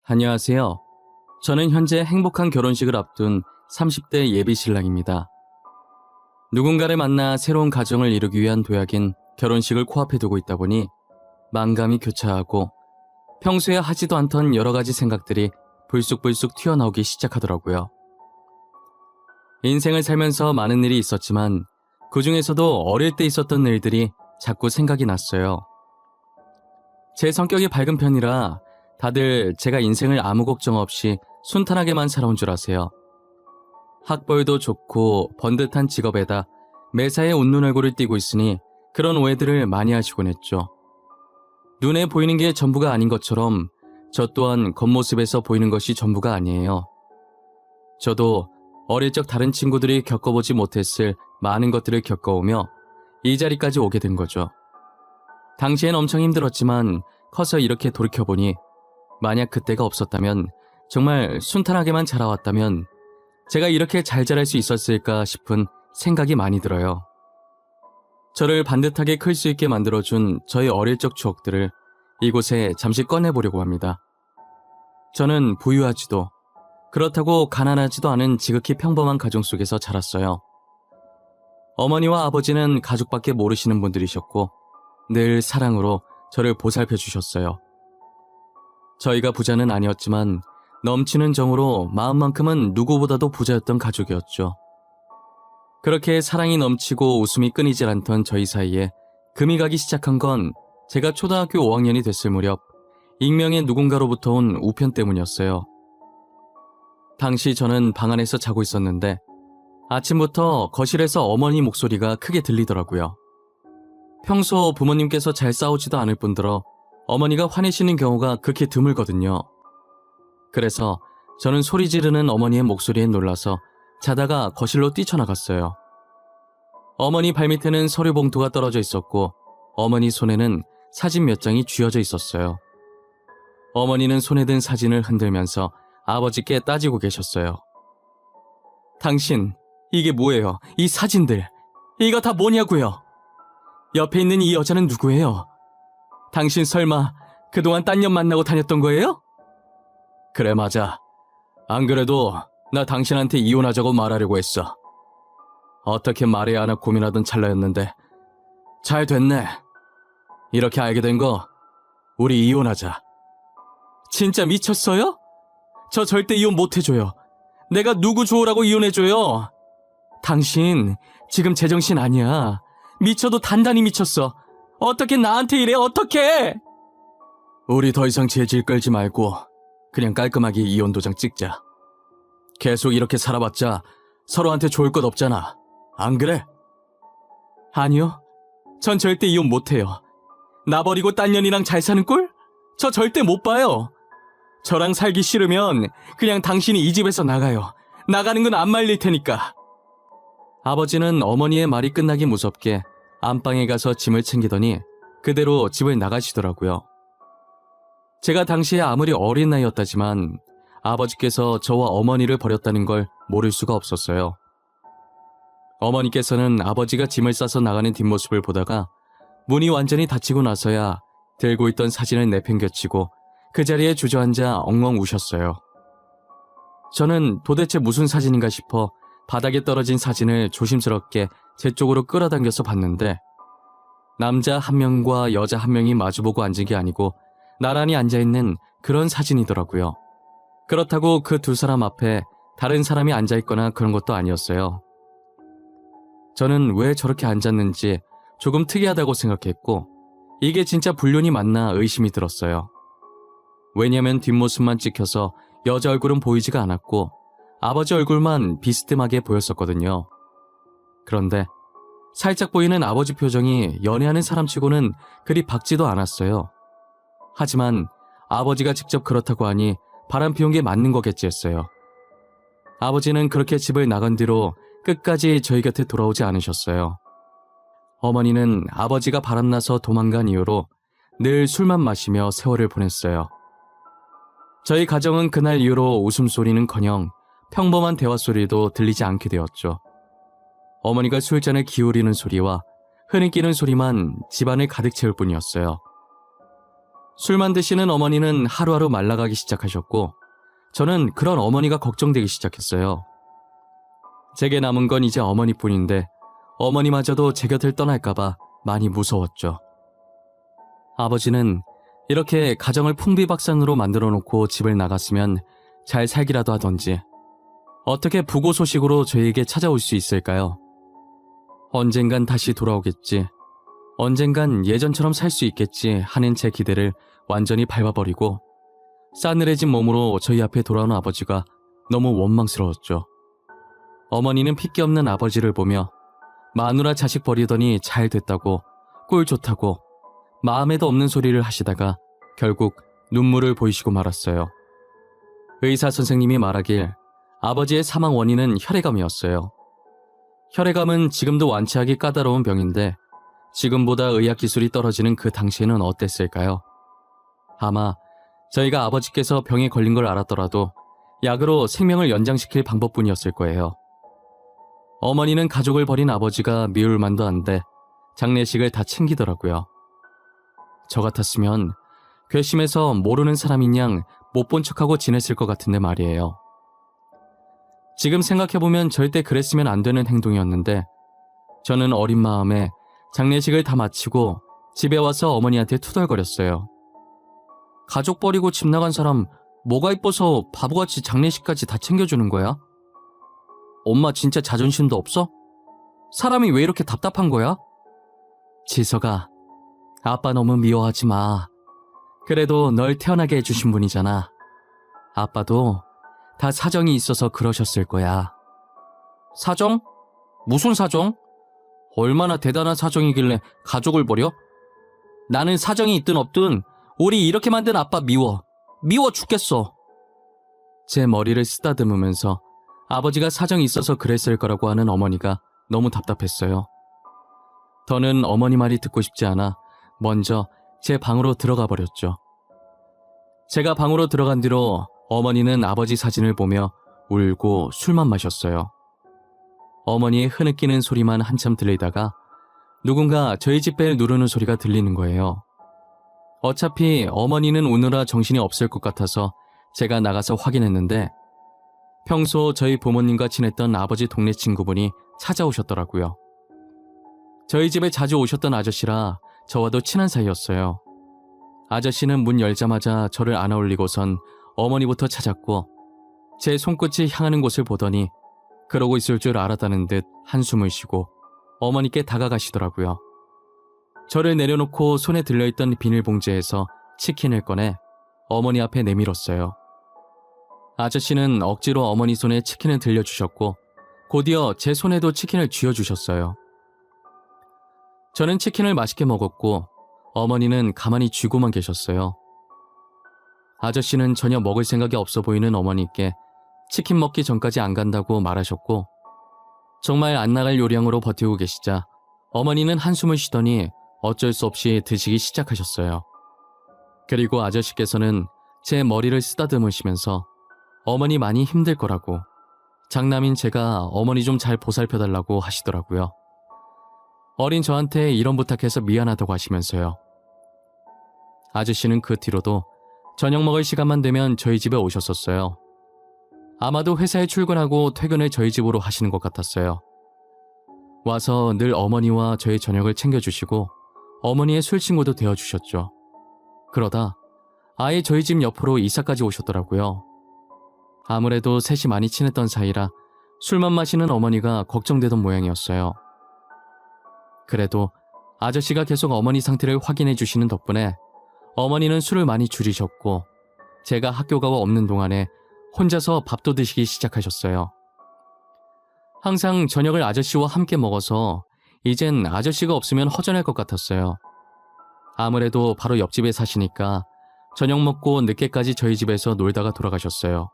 안녕하세요. 저는 현재 행복한 결혼식을 앞둔 30대 예비 신랑입니다. 누군가를 만나 새로운 가정을 이루기 위한 도약인 결혼식을 코앞에 두고 있다 보니 만감이 교차하고 평소에 하지도 않던 여러 가지 생각들이 불쑥불쑥 튀어나오기 시작하더라고요. 인생을 살면서 많은 일이 있었지만 그 중에서도 어릴 때 있었던 일들이 자꾸 생각이 났어요. 제 성격이 밝은 편이라 다들 제가 인생을 아무 걱정 없이 순탄하게만 살아온 줄 아세요. 학벌도 좋고 번듯한 직업에다 매사에 웃는 얼굴을 띠고 있으니 그런 오해들을 많이 하시곤 했죠. 눈에 보이는 게 전부가 아닌 것처럼 저 또한 겉모습에서 보이는 것이 전부가 아니에요. 저도 어릴 적 다른 친구들이 겪어보지 못했을 많은 것들을 겪어오며 이 자리까지 오게 된 거죠. 당시엔 엄청 힘들었지만 커서 이렇게 돌이켜보니 만약 그때가 없었다면, 정말 순탄하게만 자라왔다면 제가 이렇게 잘 자랄 수 있었을까 싶은 생각이 많이 들어요. 저를 반듯하게 클 수 있게 만들어준 저의 어릴 적 추억들을 이곳에 잠시 꺼내보려고 합니다. 저는 부유하지도 그렇다고 가난하지도 않은 지극히 평범한 가정 속에서 자랐어요. 어머니와 아버지는 가족밖에 모르시는 분들이셨고 늘 사랑으로 저를 보살펴 주셨어요. 저희가 부자는 아니었지만 넘치는 정으로 마음만큼은 누구보다도 부자였던 가족이었죠. 그렇게 사랑이 넘치고 웃음이 끊이질 않던 저희 사이에 금이 가기 시작한 건 제가 초등학교 5학년이 됐을 무렵 익명의 누군가로부터 온 우편 때문이었어요. 당시 저는 방 안에서 자고 있었는데 아침부터 거실에서 어머니 목소리가 크게 들리더라고요. 평소 부모님께서 잘 싸우지도 않을 뿐더러 어머니가 화내시는 경우가 극히 드물거든요. 그래서 저는 소리 지르는 어머니의 목소리에 놀라서 자다가 거실로 뛰쳐나갔어요. 어머니 발밑에는 서류 봉투가 떨어져 있었고 어머니 손에는 사진 몇 장이 쥐어져 있었어요. 어머니는 손에 든 사진을 흔들면서 아버지께 따지고 계셨어요. 당신, 이게 뭐예요? 이 사진들, 이거 다 뭐냐고요? 옆에 있는 이 여자는 누구예요? 당신 설마 그동안 딴 년 만나고 다녔던 거예요? 그래, 맞아. 안 그래도 나 당신한테 이혼하자고 말하려고 했어. 어떻게 말해야 하나 고민하던 찰나였는데 잘 됐네. 이렇게 알게 된 거 우리 이혼하자. 진짜 미쳤어요? 저 절대 이혼 못 해줘요. 내가 누구 좋으라고 이혼해줘요? 당신 지금 제정신 아니야. 미쳐도 단단히 미쳤어. 어떻게 나한테 이래, 어떻게? 우리 더 이상 재질 끌지 말고 그냥 깔끔하게 이혼 도장 찍자. 계속 이렇게 살아봤자 서로한테 좋을 것 없잖아. 안 그래? 아니요. 전 절대 이혼 못해요. 나 버리고 딴 년이랑 잘 사는 꼴? 저 절대 못 봐요. 저랑 살기 싫으면 그냥 당신이 이 집에서 나가요. 나가는 건 안 말릴 테니까. 아버지는 어머니의 말이 끝나기 무섭게 안방에 가서 짐을 챙기더니 그대로 집을 나가시더라고요. 제가 당시에 아무리 어린 나이였다지만 아버지께서 저와 어머니를 버렸다는 걸 모를 수가 없었어요. 어머니께서는 아버지가 짐을 싸서 나가는 뒷모습을 보다가 문이 완전히 닫히고 나서야 들고 있던 사진을 내팽개치고 그 자리에 주저앉아 엉엉 우셨어요. 저는 도대체 무슨 사진인가 싶어 바닥에 떨어진 사진을 조심스럽게 제 쪽으로 끌어당겨서 봤는데 남자 한 명과 여자 한 명이 마주보고 앉은 게 아니고 나란히 앉아있는 그런 사진이더라고요. 그렇다고 그 두 사람 앞에 다른 사람이 앉아있거나 그런 것도 아니었어요. 저는 왜 저렇게 앉았는지 조금 특이하다고 생각했고 이게 진짜 불륜이 맞나 의심이 들었어요. 왜냐면 뒷모습만 찍혀서 여자 얼굴은 보이지가 않았고 아버지 얼굴만 비스듬하게 보였었거든요. 그런데 살짝 보이는 아버지 표정이 연애하는 사람치고는 그리 밝지도 않았어요. 하지만 아버지가 직접 그렇다고 하니 바람 피운 게 맞는 거겠지 했어요. 아버지는 그렇게 집을 나간 뒤로 끝까지 저희 곁에 돌아오지 않으셨어요. 어머니는 아버지가 바람나서 도망간 이후로 늘 술만 마시며 세월을 보냈어요. 저희 가정은 그날 이후로 웃음소리는커녕 평범한 대화소리도 들리지 않게 되었죠. 어머니가 술잔을 기울이는 소리와 흐느끼는 소리만 집안을 가득 채울 뿐이었어요. 술만 드시는 어머니는 하루하루 말라가기 시작하셨고 저는 그런 어머니가 걱정되기 시작했어요. 제게 남은 건 이제 어머니뿐인데 어머니마저도 제 곁을 떠날까봐 많이 무서웠죠. 아버지는 이렇게 가정을 풍비박산으로 만들어 놓고 집을 나갔으면 잘 살기라도 하던지 어떻게 부고 소식으로 저에게 찾아올 수 있을까요? 언젠간 다시 돌아오겠지. 언젠간 예전처럼 살 수 있겠지 하는 제 기대를 완전히 밟아버리고 싸늘해진 몸으로 저희 앞에 돌아온 아버지가 너무 원망스러웠죠. 어머니는 핏기 없는 아버지를 보며 마누라 자식 버리더니 잘 됐다고 꼴 좋다고 마음에도 없는 소리를 하시다가 결국 눈물을 보이시고 말았어요. 의사 선생님이 말하길 아버지의 사망 원인은 혈액암이었어요. 혈액암은 지금도 완치하기 까다로운 병인데 지금보다 의학 기술이 떨어지는 그 당시에는 어땠을까요? 아마 저희가 아버지께서 병에 걸린 걸 알았더라도 약으로 생명을 연장시킬 방법뿐이었을 거예요. 어머니는 가족을 버린 아버지가 미울 만도 한데 장례식을 다 챙기더라고요. 저 같았으면 괘씸해서 모르는 사람인 양 못 본 척하고 지냈을 것 같은데 말이에요. 지금 생각해보면 절대 그랬으면 안 되는 행동이었는데 저는 어린 마음에 장례식을 다 마치고 집에 와서 어머니한테 투덜거렸어요. 가족 버리고 집 나간 사람 뭐가 이뻐서 바보같이 장례식까지 다 챙겨주는 거야? 엄마 진짜 자존심도 없어? 사람이 왜 이렇게 답답한 거야? 지석아, 아빠 너무 미워하지 마. 그래도 널 태어나게 해주신 분이잖아. 아빠도 다 사정이 있어서 그러셨을 거야. 사정? 무슨 사정? 얼마나 대단한 사정이길래 가족을 버려? 나는 사정이 있든 없든 우리 이렇게 만든 아빠 미워. 미워 죽겠어. 제 머리를 쓰다듬으면서 아버지가 사정이 있어서 그랬을 거라고 하는 어머니가 너무 답답했어요. 더는 어머니 말이 듣고 싶지 않아 먼저 제 방으로 들어가 버렸죠. 제가 방으로 들어간 뒤로 어머니는 아버지 사진을 보며 울고 술만 마셨어요. 어머니의 흐느끼는 소리만 한참 들리다가 누군가 저희 집벨 누르는 소리가 들리는 거예요. 어차피 어머니는 우느라 정신이 없을 것 같아서 제가 나가서 확인했는데 평소 저희 부모님과 친했던 아버지 동네 친구분이 찾아오셨더라고요. 저희 집에 자주 오셨던 아저씨라 저와도 친한 사이였어요. 아저씨는 문 열자마자 저를 안아 올리고선 어머니부터 찾았고 제 손끝이 향하는 곳을 보더니 그러고 있을 줄 알았다는 듯 한숨을 쉬고 어머니께 다가가시더라고요. 저를 내려놓고 손에 들려있던 비닐봉지에서 치킨을 꺼내 어머니 앞에 내밀었어요. 아저씨는 억지로 어머니 손에 치킨을 들려주셨고 곧이어 제 손에도 치킨을 쥐어주셨어요. 저는 치킨을 맛있게 먹었고 어머니는 가만히 쥐고만 계셨어요. 아저씨는 전혀 먹을 생각이 없어 보이는 어머니께 치킨 먹기 전까지 안 간다고 말하셨고 정말 안 나갈 요량으로 버티고 계시자 어머니는 한숨을 쉬더니 어쩔 수 없이 드시기 시작하셨어요. 그리고 아저씨께서는 제 머리를 쓰다듬으시면서 어머니 많이 힘들 거라고 장남인 제가 어머니 좀 잘 보살펴달라고 하시더라고요. 어린 저한테 이런 부탁해서 미안하다고 하시면서요. 아저씨는 그 뒤로도 저녁 먹을 시간만 되면 저희 집에 오셨었어요. 아마도 회사에 출근하고 퇴근을 저희 집으로 하시는 것 같았어요. 와서 늘 어머니와 저의 저녁을 챙겨주시고 어머니의 술친구도 되어주셨죠. 그러다 아예 저희 집 옆으로 이사까지 오셨더라고요. 아무래도 셋이 많이 친했던 사이라 술만 마시는 어머니가 걱정되던 모양이었어요. 그래도 아저씨가 계속 어머니 상태를 확인해 주시는 덕분에 어머니는 술을 많이 줄이셨고 제가 학교 가고 없는 동안에 혼자서 밥도 드시기 시작하셨어요. 항상 저녁을 아저씨와 함께 먹어서 이젠 아저씨가 없으면 허전할 것 같았어요. 아무래도 바로 옆집에 사시니까 저녁 먹고 늦게까지 저희 집에서 놀다가 돌아가셨어요.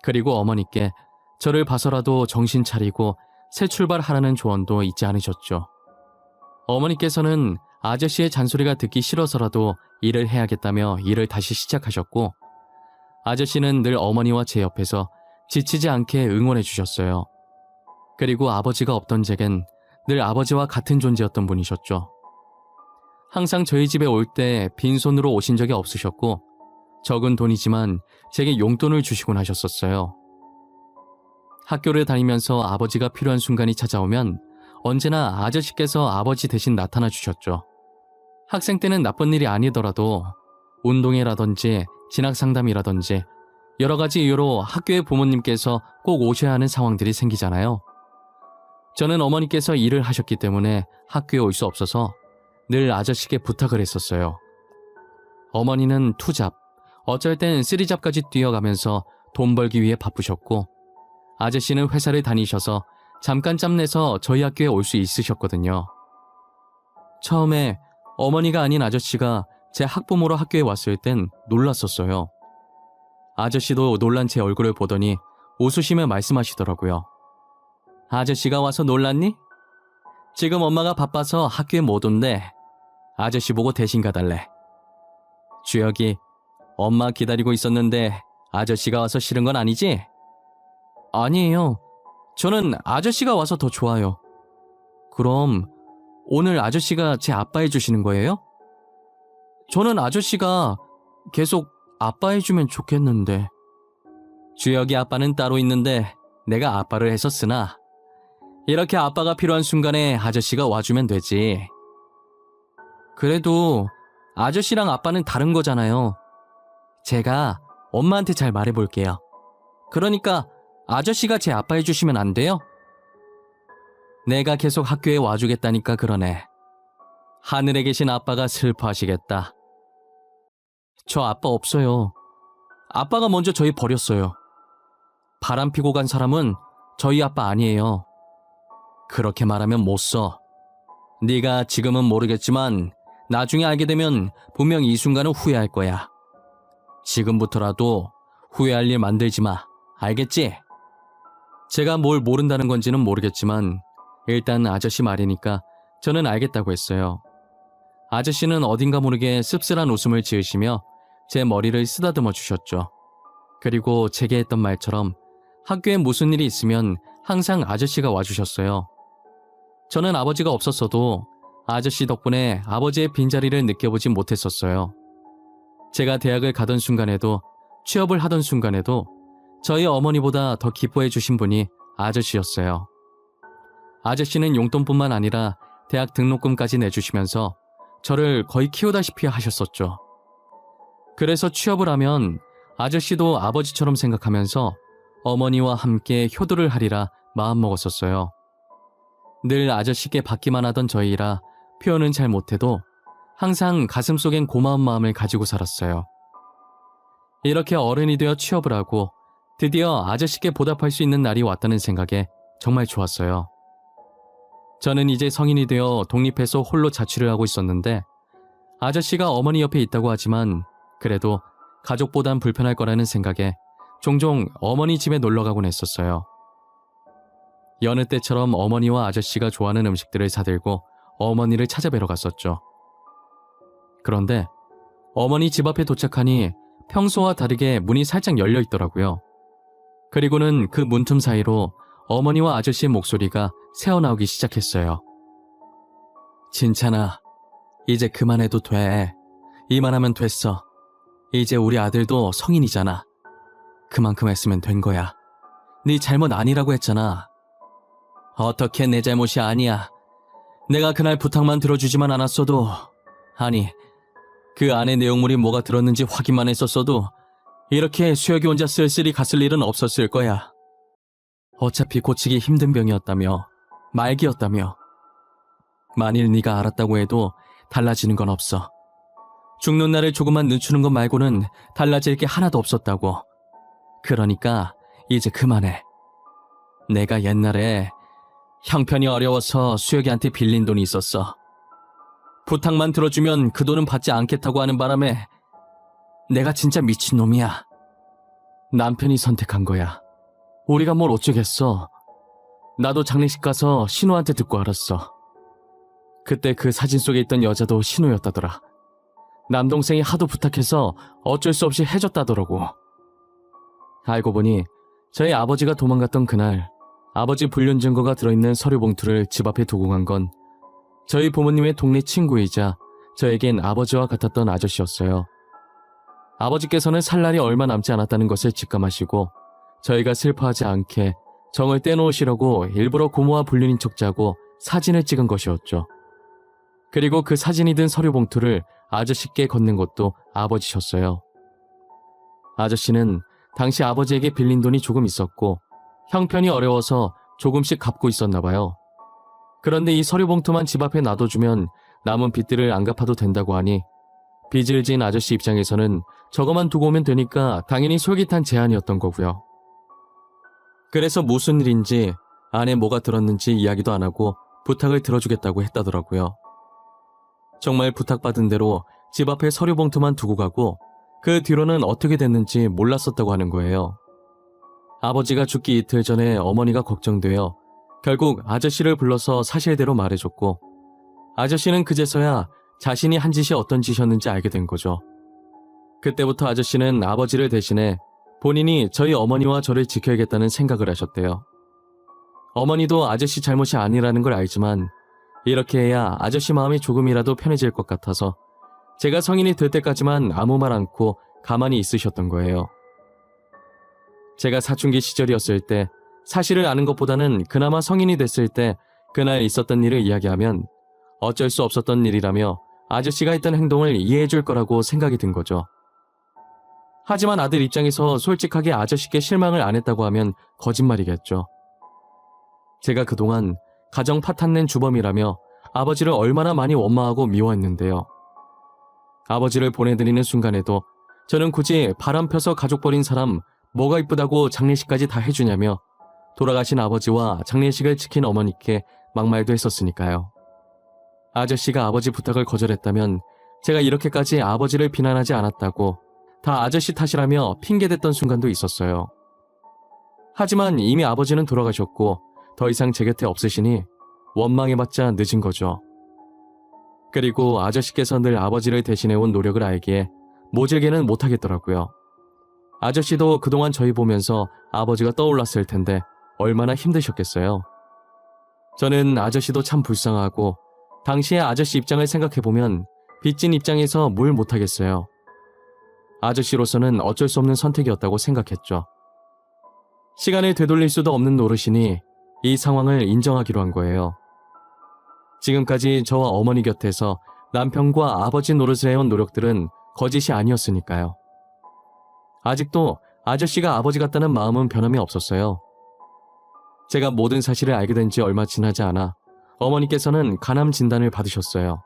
그리고 어머니께 저를 봐서라도 정신 차리고 새 출발하라는 조언도 잊지 않으셨죠. 어머니께서는 아저씨의 잔소리가 듣기 싫어서라도 일을 해야겠다며 일을 다시 시작하셨고 아저씨는 늘 어머니와 제 옆에서 지치지 않게 응원해 주셨어요. 그리고 아버지가 없던 제겐 늘 아버지와 같은 존재였던 분이셨죠. 항상 저희 집에 올 때 빈손으로 오신 적이 없으셨고 적은 돈이지만 제게 용돈을 주시곤 하셨었어요. 학교를 다니면서 아버지가 필요한 순간이 찾아오면 언제나 아저씨께서 아버지 대신 나타나 주셨죠. 학생 때는 나쁜 일이 아니더라도 운동회라든지 진학상담이라든지 여러 가지 이유로 학교에 부모님께서 꼭 오셔야 하는 상황들이 생기잖아요. 저는 어머니께서 일을 하셨기 때문에 학교에 올 수 없어서 늘 아저씨께 부탁을 했었어요. 어머니는 투잡, 어쩔 땐 쓰리잡까지 뛰어가면서 돈 벌기 위해 바쁘셨고 아저씨는 회사를 다니셔서 잠깐 짬내서 저희 학교에 올 수 있으셨거든요. 처음에 어머니가 아닌 아저씨가 제 학부모로 학교에 왔을 땐 놀랐었어요. 아저씨도 놀란 제 얼굴을 보더니 웃으시며 말씀하시더라고요. 아저씨가 와서 놀랐니? 지금 엄마가 바빠서 학교에 못 온대. 아저씨 보고 대신 가달래. 주혁이, 엄마 기다리고 있었는데 아저씨가 와서 싫은 건 아니지? 아니에요. 저는 아저씨가 와서 더 좋아요. 그럼 오늘 아저씨가 제 아빠 해주시는 거예요? 저는 아저씨가 계속 아빠 해주면 좋겠는데. 주혁이 아빠는 따로 있는데 내가 아빠를 해서 쓰나? 이렇게 아빠가 필요한 순간에 아저씨가 와주면 되지. 그래도 아저씨랑 아빠는 다른 거잖아요. 제가 엄마한테 잘 말해볼게요. 그러니까 아저씨가 제 아빠 해주시면 안 돼요? 내가 계속 학교에 와주겠다니까 그러네. 하늘에 계신 아빠가 슬퍼하시겠다. 저 아빠 없어요. 아빠가 먼저 저희 버렸어요. 바람 피고 간 사람은 저희 아빠 아니에요. 그렇게 말하면 못 써. 네가 지금은 모르겠지만 나중에 알게 되면 분명 이 순간은 후회할 거야. 지금부터라도 후회할 일 만들지 마. 알겠지? 제가 뭘 모른다는 건지는 모르겠지만 일단 아저씨 말이니까 저는 알겠다고 했어요. 아저씨는 어딘가 모르게 씁쓸한 웃음을 지으시며 제 머리를 쓰다듬어 주셨죠. 그리고 제게 했던 말처럼 학교에 무슨 일이 있으면 항상 아저씨가 와주셨어요. 저는 아버지가 없었어도 아저씨 덕분에 아버지의 빈자리를 느껴보지 못했었어요. 제가 대학을 가던 순간에도 취업을 하던 순간에도 저희 어머니보다 더 기뻐해 주신 분이 아저씨였어요. 아저씨는 용돈뿐만 아니라 대학 등록금까지 내주시면서 저를 거의 키우다시피 하셨었죠. 그래서 취업을 하면 아저씨도 아버지처럼 생각하면서 어머니와 함께 효도를 하리라 마음먹었었어요. 늘 아저씨께 받기만 하던 저희라 표현은 잘 못해도 항상 가슴속엔 고마운 마음을 가지고 살았어요. 이렇게 어른이 되어 취업을 하고 드디어 아저씨께 보답할 수 있는 날이 왔다는 생각에 정말 좋았어요. 저는 이제 성인이 되어 독립해서 홀로 자취를 하고 있었는데 아저씨가 어머니 옆에 있다고 하지만 그래도 가족보단 불편할 거라는 생각에 종종 어머니 집에 놀러 가곤 했었어요. 여느 때처럼 어머니와 아저씨가 좋아하는 음식들을 사들고 어머니를 찾아뵈러 갔었죠. 그런데 어머니 집 앞에 도착하니 평소와 다르게 문이 살짝 열려 있더라고요. 그리고는 그 문틈 사이로 어머니와 아저씨의 목소리가 새어나오기 시작했어요. 진찬아, 이제 그만해도 돼. 이만하면 됐어. 이제 우리 아들도 성인이잖아. 그만큼 했으면 된 거야. 네 잘못 아니라고 했잖아. 어떻게 내 잘못이 아니야. 내가 그날 부탁만 들어주지만 않았어도, 아니, 그 안에 내용물이 뭐가 들었는지 확인만 했었어도 이렇게 수혁이 혼자 쓸쓸히 갔을 일은 없었을 거야. 어차피 고치기 힘든 병이었다며, 말기였다며. 만일 네가 알았다고 해도 달라지는 건 없어. 죽는 날을 조금만 늦추는 것 말고는 달라질 게 하나도 없었다고. 그러니까 이제 그만해. 내가 옛날에 형편이 어려워서 수혁이한테 빌린 돈이 있었어. 부탁만 들어주면 그 돈은 받지 않겠다고 하는 바람에 내가 진짜 미친놈이야. 남편이 선택한 거야. 우리가 뭘 어쩌겠어. 나도 장례식 가서 신우한테 듣고 알았어. 그때 그 사진 속에 있던 여자도 신우였다더라. 남동생이 하도 부탁해서 어쩔 수 없이 해줬다더라고. 알고 보니 저희 아버지가 도망갔던 그날 아버지 불륜 증거가 들어있는 서류 봉투를 집 앞에 두고 간 건 저희 부모님의 동네 친구이자 저에겐 아버지와 같았던 아저씨였어요. 아버지께서는 살 날이 얼마 남지 않았다는 것을 직감하시고 저희가 슬퍼하지 않게 정을 떼놓으시려고 일부러 고모와 불륜인 척 짜고 사진을 찍은 것이었죠. 그리고 그 사진이 든 서류 봉투를 아저씨께 건넨 것도 아버지셨어요. 아저씨는 당시 아버지에게 빌린 돈이 조금 있었고 형편이 어려워서 조금씩 갚고 있었나 봐요. 그런데 이 서류 봉투만 집 앞에 놔둬주면 남은 빚들을 안 갚아도 된다고 하니 빚을 진 아저씨 입장에서는 저거만 두고 오면 되니까 당연히 솔깃한 제안이었던 거고요. 그래서 무슨 일인지 안에 뭐가 들었는지 이야기도 안 하고 부탁을 들어주겠다고 했다더라고요. 정말 부탁받은 대로 집 앞에 서류 봉투만 두고 가고 그 뒤로는 어떻게 됐는지 몰랐었다고 하는 거예요. 아버지가 죽기 이틀 전에 어머니가 걱정되어 결국 아저씨를 불러서 사실대로 말해줬고 아저씨는 그제서야 자신이 한 짓이 어떤 짓이었는지 알게 된 거죠. 그때부터 아저씨는 아버지를 대신해 본인이 저희 어머니와 저를 지켜야겠다는 생각을 하셨대요. 어머니도 아저씨 잘못이 아니라는 걸 알지만 이렇게 해야 아저씨 마음이 조금이라도 편해질 것 같아서 제가 성인이 될 때까지만 아무 말 않고 가만히 있으셨던 거예요. 제가 사춘기 시절이었을 때 사실을 아는 것보다는 그나마 성인이 됐을 때 그날 있었던 일을 이야기하면 어쩔 수 없었던 일이라며 아저씨가 했던 행동을 이해해 줄 거라고 생각이 든 거죠. 하지만 아들 입장에서 솔직하게 아저씨께 실망을 안 했다고 하면 거짓말이겠죠. 제가 그동안 가정 파탄낸 주범이라며 아버지를 얼마나 많이 원망하고 미워했는데요. 아버지를 보내드리는 순간에도 저는 굳이 바람 펴서 가족 버린 사람 뭐가 이쁘다고 장례식까지 다 해주냐며 돌아가신 아버지와 장례식을 지킨 어머니께 막말도 했었으니까요. 아저씨가 아버지 부탁을 거절했다면 제가 이렇게까지 아버지를 비난하지 않았다고 다 아저씨 탓이라며 핑계댔던 순간도 있었어요. 하지만 이미 아버지는 돌아가셨고 더 이상 제 곁에 없으시니 원망해봤자 늦은 거죠. 그리고 아저씨께서 늘 아버지를 대신해온 노력을 알기에 모질게는 못하겠더라고요. 아저씨도 그동안 저희 보면서 아버지가 떠올랐을 텐데 얼마나 힘드셨겠어요. 저는 아저씨도 참 불쌍하고 당시의 아저씨 입장을 생각해보면 빚진 입장에서 뭘 못하겠어요. 아저씨로서는 어쩔 수 없는 선택이었다고 생각했죠. 시간을 되돌릴 수도 없는 노릇이니 이 상황을 인정하기로 한 거예요. 지금까지 저와 어머니 곁에서 남편과 아버지 노릇을 해온 노력들은 거짓이 아니었으니까요. 아직도 아저씨가 아버지 같다는 마음은 변함이 없었어요. 제가 모든 사실을 알게 된 지 얼마 지나지 않아 어머니께서는 간암 진단을 받으셨어요.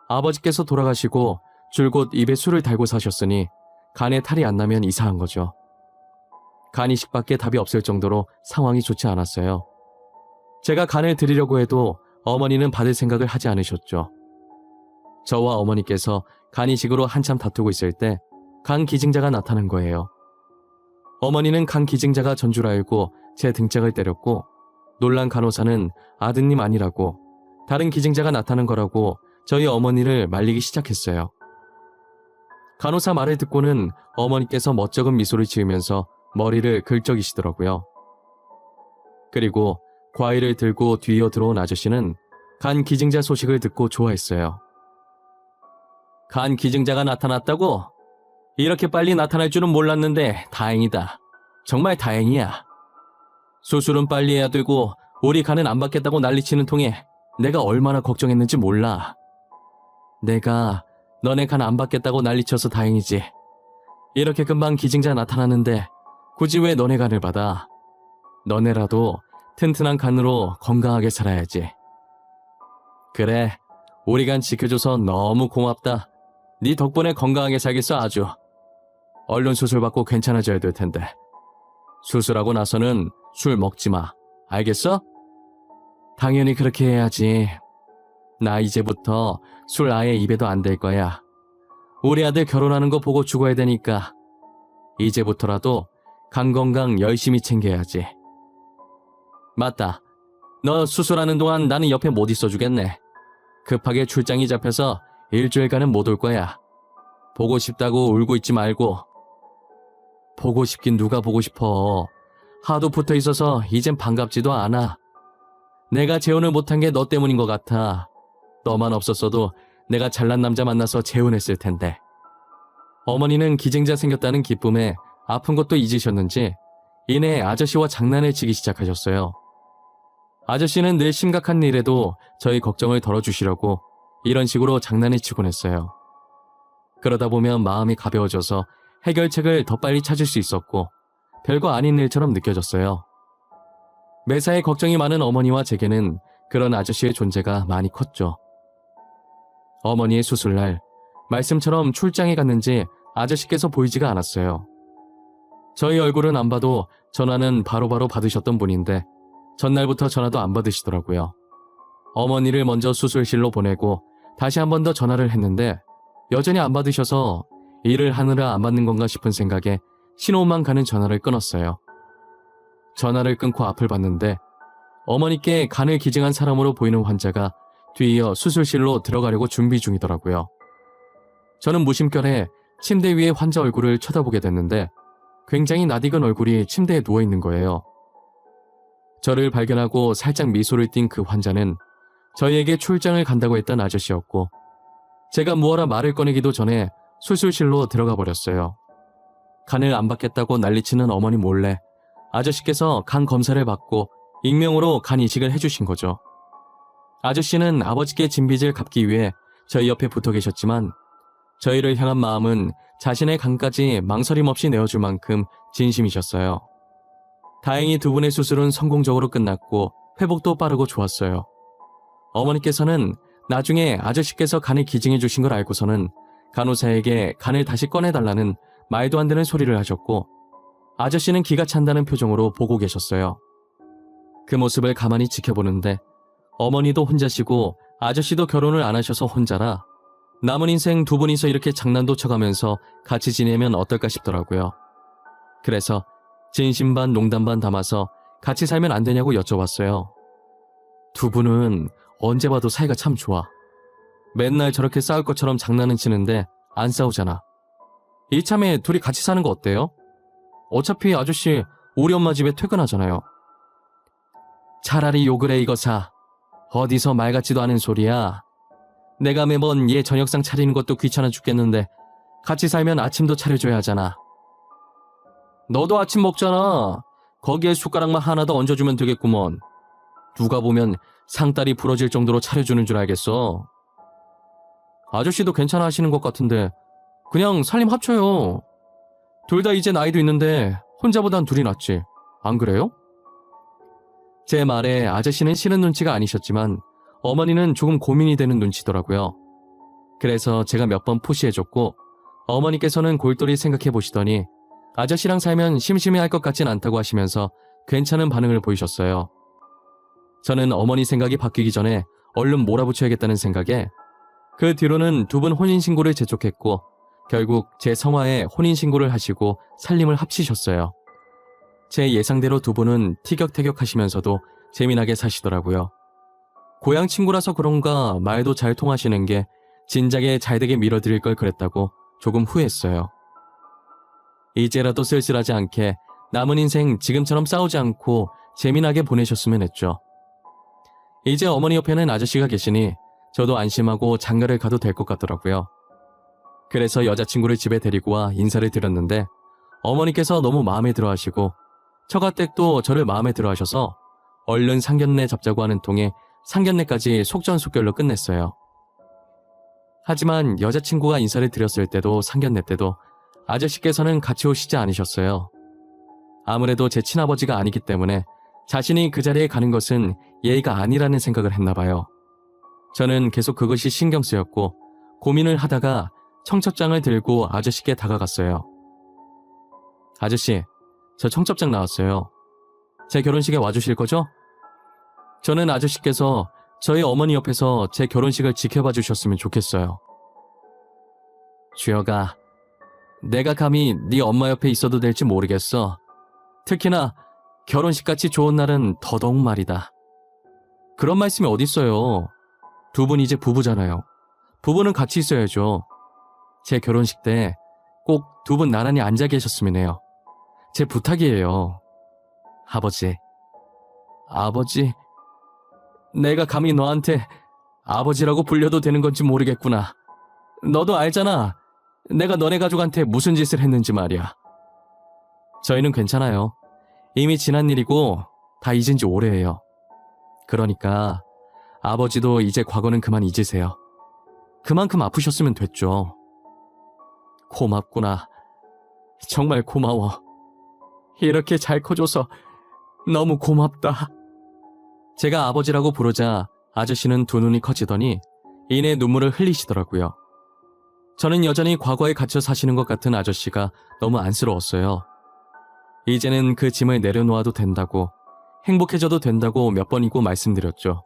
아버지께서 돌아가시고 줄곧 입에 술을 달고 사셨으니 간에 탈이 안 나면 이상한 거죠. 간 이식밖에 답이 없을 정도로 상황이 좋지 않았어요. 제가 간을 드리려고 해도 어머니는 받을 생각을 하지 않으셨죠. 저와 어머니께서 간 이식으로 한참 다투고 있을 때 간 기증자가 나타난 거예요. 어머니는 간 기증자가 전 줄 알고 제 등짝을 때렸고 놀란 간호사는 아드님 아니라고 다른 기증자가 나타난 거라고 저희 어머니를 말리기 시작했어요. 간호사 말을 듣고는 어머니께서 멋쩍은 미소를 지으면서 머리를 긁적이시더라고요. 그리고 과일을 들고 뒤이어 들어온 아저씨는 간 기증자 소식을 듣고 좋아했어요. 간 기증자가 나타났다고? 이렇게 빨리 나타날 줄은 몰랐는데 다행이다. 정말 다행이야. 수술은 빨리 해야 되고 우리 간은 안 받겠다고 난리치는 통에 내가 얼마나 걱정했는지 몰라. 내가 너네 간 안 받겠다고 난리쳐서 다행이지. 이렇게 금방 기증자 나타났는데 굳이 왜 너네 간을 받아? 너네라도 튼튼한 간으로 건강하게 살아야지. 그래, 우리 간 지켜줘서 너무 고맙다. 네 덕분에 건강하게 살겠어 아주. 얼른 수술 받고 괜찮아져야 될 텐데. 수술하고 나서는 술 먹지 마. 알겠어? 당연히 그렇게 해야지. 나 이제부터 술 아예 입에도 안 댈 거야. 우리 아들 결혼하는 거 보고 죽어야 되니까. 이제부터라도 간 건강 열심히 챙겨야지. 맞다. 너 수술하는 동안 나는 옆에 못 있어주겠네. 급하게 출장이 잡혀서 일주일간은 못 올 거야. 보고 싶다고 울고 있지 말고. 보고 싶긴 누가 보고 싶어. 하도 붙어 있어서 이젠 반갑지도 않아. 내가 재혼을 못한 게 너 때문인 것 같아. 너만 없었어도 내가 잘난 남자 만나서 재혼했을 텐데. 어머니는 기증자 생겼다는 기쁨에 아픈 것도 잊으셨는지 이내 아저씨와 장난을 치기 시작하셨어요. 아저씨는 늘 심각한 일에도 저희 걱정을 덜어주시려고 이런 식으로 장난을 치곤 했어요. 그러다 보면 마음이 가벼워져서 해결책을 더 빨리 찾을 수 있었고 별거 아닌 일처럼 느껴졌어요. 매사에 걱정이 많은 어머니와 제게는 그런 아저씨의 존재가 많이 컸죠. 어머니의 수술날 말씀처럼 출장에 갔는지 아저씨께서 보이지가 않았어요. 저희 얼굴은 안 봐도 전화는 바로바로 받으셨던 분인데 전날부터 전화도 안 받으시더라고요. 어머니를 먼저 수술실로 보내고 다시 한 번 더 전화를 했는데 여전히 안 받으셔서 일을 하느라 안 받는 건가 싶은 생각에 신호만 가는 전화를 끊었어요. 전화를 끊고 앞을 봤는데 어머니께 간을 기증한 사람으로 보이는 환자가 뒤이어 수술실로 들어가려고 준비 중이더라고요. 저는 무심결에 침대 위에 환자 얼굴을 쳐다보게 됐는데 굉장히 낯익은 얼굴이 침대에 누워있는 거예요. 저를 발견하고 살짝 미소를 띈 그 환자는 저희에게 출장을 간다고 했던 아저씨였고 제가 무어라 말을 꺼내기도 전에 수술실로 들어가 버렸어요. 간을 안 받겠다고 난리치는 어머니 몰래 아저씨께서 간 검사를 받고 익명으로 간 이식을 해주신 거죠. 아저씨는 아버지께 진 빚을 갚기 위해 저희 옆에 붙어 계셨지만 저희를 향한 마음은 자신의 간까지 망설임 없이 내어줄 만큼 진심이셨어요. 다행히 두 분의 수술은 성공적으로 끝났고 회복도 빠르고 좋았어요. 어머니께서는 나중에 아저씨께서 간을 기증해 주신 걸 알고서는 간호사에게 간을 다시 꺼내달라는 말도 안 되는 소리를 하셨고 아저씨는 기가 찬다는 표정으로 보고 계셨어요. 그 모습을 가만히 지켜보는데 어머니도 혼자시고 아저씨도 결혼을 안 하셔서 혼자라 남은 인생 두 분이서 이렇게 장난도 쳐가면서 같이 지내면 어떨까 싶더라고요. 그래서 진심 반 농담 반 담아서 같이 살면 안 되냐고 여쭤봤어요. 두 분은 언제 봐도 사이가 참 좋아. 맨날 저렇게 싸울 것처럼 장난은 치는데 안 싸우잖아. 이참에 둘이 같이 사는 거 어때요? 어차피 아저씨 우리 엄마 집에 퇴근하잖아요. 차라리 욕을 해 이거사. 어디서 말 같지도 않은 소리야. 내가 매번 얘 저녁상 차리는 것도 귀찮아 죽겠는데 같이 살면 아침도 차려줘야 하잖아. 너도 아침 먹잖아. 거기에 숟가락만 하나 더 얹어주면 되겠구먼. 누가 보면 상다리 부러질 정도로 차려주는 줄 알겠어. 아저씨도 괜찮아 하시는 것 같은데 그냥 살림 합쳐요. 둘 다 이제 나이도 있는데 혼자보단 둘이 낫지. 안 그래요? 제 말에 아저씨는 싫은 눈치가 아니셨지만 어머니는 조금 고민이 되는 눈치더라고요. 그래서 제가 몇 번 푸시해줬고 어머니께서는 골똘히 생각해보시더니 아저씨랑 살면 심심해할 것 같진 않다고 하시면서 괜찮은 반응을 보이셨어요. 저는 어머니 생각이 바뀌기 전에 얼른 몰아붙여야겠다는 생각에 그 뒤로는 두 분 혼인신고를 재촉했고 결국 제 성화에 혼인신고를 하시고 살림을 합치셨어요. 제 예상대로 두 분은 티격태격하시면서도 재미나게 사시더라고요. 고향 친구라서 그런가 말도 잘 통하시는 게 진작에 잘되게 밀어드릴 걸 그랬다고 조금 후회했어요. 이제라도 쓸쓸하지 않게 남은 인생 지금처럼 싸우지 않고 재미나게 보내셨으면 했죠. 이제 어머니 옆에는 아저씨가 계시니 저도 안심하고 장가를 가도 될 것 같더라고요. 그래서 여자친구를 집에 데리고 와 인사를 드렸는데 어머니께서 너무 마음에 들어 하시고 처가댁도 저를 마음에 들어 하셔서 얼른 상견례 잡자고 하는 통에 상견례까지 속전속결로 끝냈어요. 하지만 여자친구가 인사를 드렸을 때도 상견례 때도 아저씨께서는 같이 오시지 않으셨어요. 아무래도 제 친아버지가 아니기 때문에 자신이 그 자리에 가는 것은 예의가 아니라는 생각을 했나 봐요. 저는 계속 그것이 신경 쓰였고 고민을 하다가 청첩장을 들고 아저씨께 다가갔어요. 아저씨, 저 청첩장 나왔어요. 제 결혼식에 와주실 거죠? 저는 아저씨께서 저희 어머니 옆에서 제 결혼식을 지켜봐 주셨으면 좋겠어요. 주여가, 내가 감히 네 엄마 옆에 있어도 될지 모르겠어. 특히나 결혼식같이 좋은 날은 더더욱 말이다. 그런 말씀이 어딨어요. 두 분 이제 부부잖아요. 부부는 같이 있어야죠. 제 결혼식 때 꼭 두 분 나란히 앉아 계셨으면 해요. 제 부탁이에요. 아버지. 아버지, 내가 감히 너한테 아버지라고 불려도 되는 건지 모르겠구나. 너도 알잖아. 내가 너네 가족한테 무슨 짓을 했는지 말이야. 저희는 괜찮아요. 이미 지난 일이고 다 잊은 지 오래예요. 그러니까 아버지도 이제 과거는 그만 잊으세요. 그만큼 아프셨으면 됐죠. 고맙구나. 정말 고마워. 이렇게 잘 커줘서 너무 고맙다. 제가 아버지라고 부르자 아저씨는 두 눈이 커지더니 이내 눈물을 흘리시더라고요. 저는 여전히 과거에 갇혀 사시는 것 같은 아저씨가 너무 안쓰러웠어요. 이제는 그 짐을 내려놓아도 된다고, 행복해져도 된다고 몇 번이고 말씀드렸죠.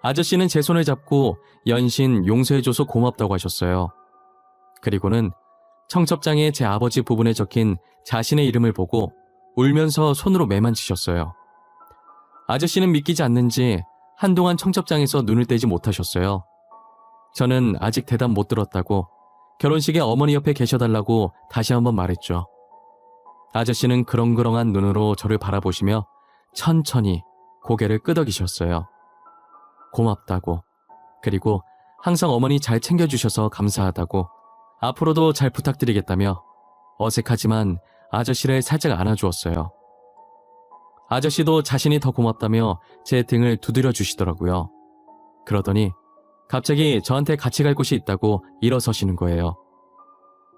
아저씨는 제 손을 잡고 연신 용서해줘서 고맙다고 하셨어요. 그리고는 청첩장에 제 아버지 부분에 적힌 자신의 이름을 보고 울면서 손으로 매만지셨어요. 아저씨는 믿기지 않는지 한동안 청첩장에서 눈을 떼지 못하셨어요. 저는 아직 대답 못 들었다고 결혼식에 어머니 옆에 계셔달라고 다시 한번 말했죠. 아저씨는 그렁그렁한 눈으로 저를 바라보시며 천천히 고개를 끄덕이셨어요. 고맙다고, 그리고 항상 어머니 잘 챙겨주셔서 감사하다고, 앞으로도 잘 부탁드리겠다며 어색하지만 아저씨를 살짝 안아주었어요. 아저씨도 자신이 더 고맙다며 제 등을 두드려 주시더라고요. 그러더니 갑자기 저한테 같이 갈 곳이 있다고 일어서시는 거예요.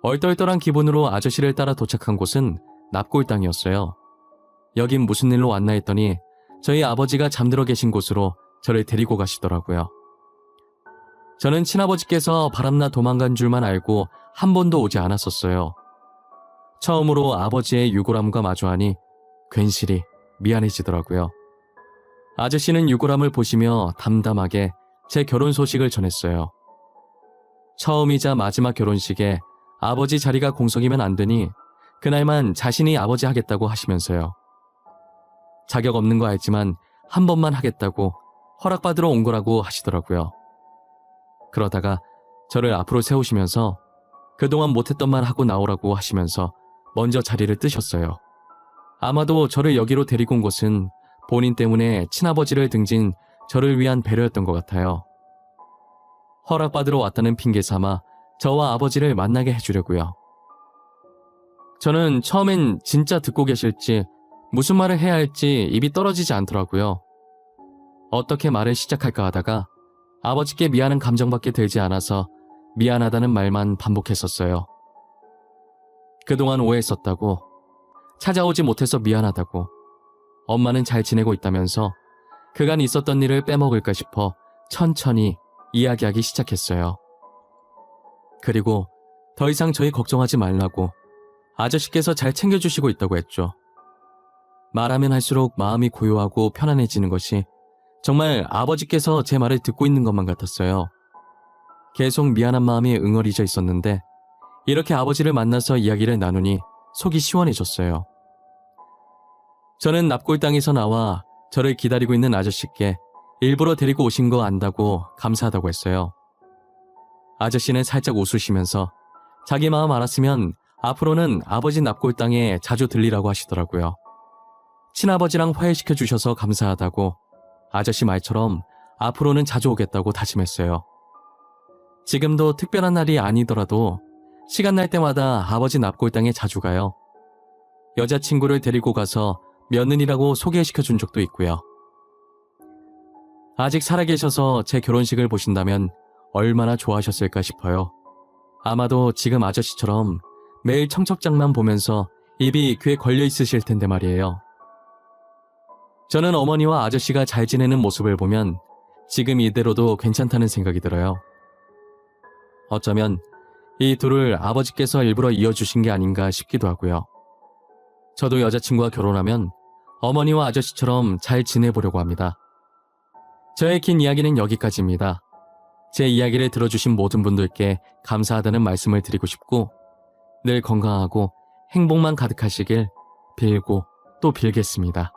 얼떨떨한 기분으로 아저씨를 따라 도착한 곳은 납골당이었어요. 여긴 무슨 일로 왔나 했더니 저희 아버지가 잠들어 계신 곳으로 저를 데리고 가시더라고요. 저는 친아버지께서 바람나 도망간 줄만 알고 한 번도 오지 않았었어요. 처음으로 아버지의 유골함과 마주하니 괜시리 미안해지더라고요. 아저씨는 유골함을 보시며 담담하게 제 결혼 소식을 전했어요. 처음이자 마지막 결혼식에 아버지 자리가 공석이면 안 되니 그날만 자신이 아버지 하겠다고 하시면서요. 자격 없는 거 알지만 한 번만 하겠다고 허락받으러 온 거라고 하시더라고요. 그러다가 저를 앞으로 세우시면서 그동안 못했던 말 하고 나오라고 하시면서 먼저 자리를 뜨셨어요. 아마도 저를 여기로 데리고 온 것은 본인 때문에 친아버지를 등진 저를 위한 배려였던 것 같아요. 허락받으러 왔다는 핑계 삼아 저와 아버지를 만나게 해주려고요. 저는 처음엔 진짜 듣고 계실지 무슨 말을 해야 할지 입이 떨어지지 않더라고요. 어떻게 말을 시작할까 하다가 아버지께 미안한 감정밖에 들지 않아서 미안하다는 말만 반복했었어요. 그동안 오해했었다고, 찾아오지 못해서 미안하다고, 엄마는 잘 지내고 있다면서 그간 있었던 일을 빼먹을까 싶어 천천히 이야기하기 시작했어요. 그리고 더 이상 저희 걱정하지 말라고 아저씨께서 잘 챙겨주시고 있다고 했죠. 말하면 할수록 마음이 고요하고 편안해지는 것이 정말 아버지께서 제 말을 듣고 있는 것만 같았어요. 계속 미안한 마음이 응어리져 있었는데 이렇게 아버지를 만나서 이야기를 나누니 속이 시원해졌어요. 저는 납골당에서 나와 저를 기다리고 있는 아저씨께 일부러 데리고 오신 거 안다고 감사하다고 했어요. 아저씨는 살짝 웃으시면서 자기 마음 알았으면 앞으로는 아버지 납골당에 자주 들리라고 하시더라고요. 친아버지랑 화해시켜 주셔서 감사하다고, 아저씨 말처럼 앞으로는 자주 오겠다고 다짐했어요. 지금도 특별한 날이 아니더라도 시간 날 때마다 아버지 납골당에 자주 가요. 여자친구를 데리고 가서 며느리라고 소개시켜 준 적도 있고요. 아직 살아계셔서 제 결혼식을 보신다면 얼마나 좋아하셨을까 싶어요. 아마도 지금 아저씨처럼 매일 청첩장만 보면서 입이 귀에 걸려 있으실 텐데 말이에요. 저는 어머니와 아저씨가 잘 지내는 모습을 보면 지금 이대로도 괜찮다는 생각이 들어요. 어쩌면 이 둘을 아버지께서 일부러 이어주신 게 아닌가 싶기도 하고요. 저도 여자친구와 결혼하면 어머니와 아저씨처럼 잘 지내보려고 합니다. 저의 긴 이야기는 여기까지입니다. 제 이야기를 들어주신 모든 분들께 감사하다는 말씀을 드리고 싶고 늘 건강하고 행복만 가득하시길 빌고 또 빌겠습니다.